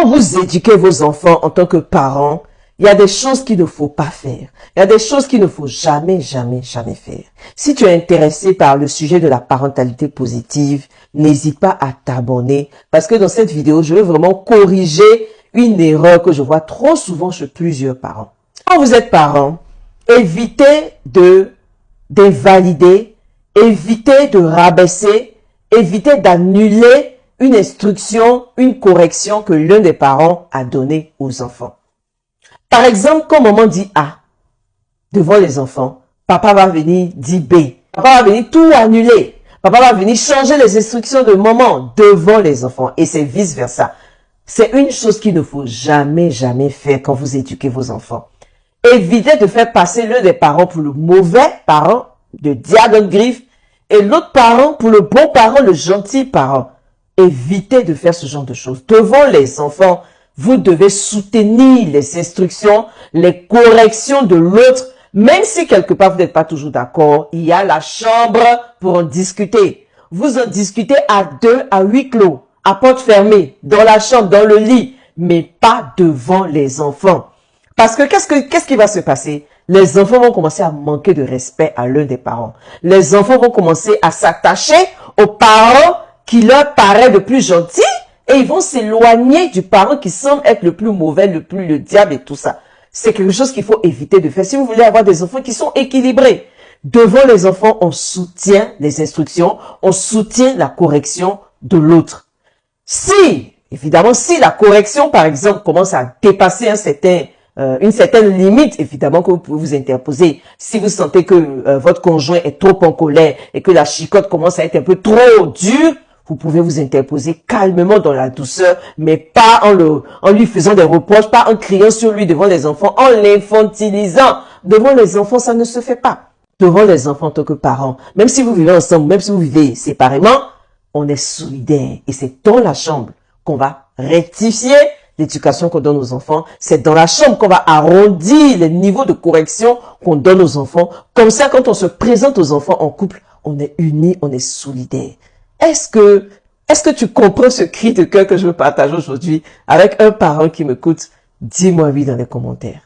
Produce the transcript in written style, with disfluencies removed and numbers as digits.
Quand vous éduquez vos enfants en tant que parents, il y a des choses qu'il ne faut pas faire. Il y a des choses qu'il ne faut jamais, jamais, jamais faire. Si tu es intéressé par le sujet de la parentalité positive, n'hésite pas à t'abonner parce que dans cette vidéo, je veux vraiment corriger une erreur que je vois trop souvent chez plusieurs parents. Quand vous êtes parent, évitez d'invalider, évitez de rabaisser, évitez d'annuler une instruction, une correction que l'un des parents a donnée aux enfants. Par exemple, quand maman dit A devant les enfants, papa va venir dire B. Papa va venir tout annuler. Papa va venir changer les instructions de maman devant les enfants. Et c'est vice versa. C'est une chose qu'il ne faut jamais, jamais faire quand vous éduquez vos enfants. Évitez de faire passer l'un des parents pour le mauvais parent, le diable griffe, et l'autre parent pour le bon parent, le gentil parent. Évitez de faire ce genre de choses. Devant les enfants, vous devez soutenir les instructions, les corrections de l'autre. Même si quelque part vous n'êtes pas toujours d'accord, il y a la chambre pour en discuter. Vous en discutez à 2, à 8 clos, à porte fermée, dans la chambre, dans le lit, mais pas devant les enfants. Parce que qu'est-ce qui va se passer? Les enfants vont commencer à manquer de respect à l'un des parents. Les enfants vont commencer à s'attacher aux parents qui leur paraît le plus gentil et ils vont s'éloigner du parent qui semble être le plus mauvais, le diable et tout ça. C'est quelque chose qu'il faut éviter de faire si vous voulez avoir des enfants qui sont équilibrés. Devant les enfants, on soutient les instructions, on soutient la correction de l'autre. Évidemment, si la correction, par exemple, commence à dépasser une certaine limite, évidemment, que vous pouvez vous interposer. Si vous sentez que votre conjoint est trop en colère et que la chicotte commence à être un peu trop dure, vous pouvez vous interposer calmement dans la douceur, mais pas en lui faisant des reproches, pas en criant sur lui devant les enfants, en l'infantilisant. Devant les enfants, ça ne se fait pas. Devant les enfants en tant que parents, même si vous vivez ensemble, même si vous vivez séparément, on est solidaires. Et c'est dans la chambre qu'on va rectifier l'éducation qu'on donne aux enfants. C'est dans la chambre qu'on va arrondir les niveaux de correction qu'on donne aux enfants. Comme ça, quand on se présente aux enfants en couple, on est unis, on est solidaires. Est-ce que tu comprends ce cri de cœur que je veux partager aujourd'hui avec un parent qui m'écoute? Dis-moi oui dans les commentaires.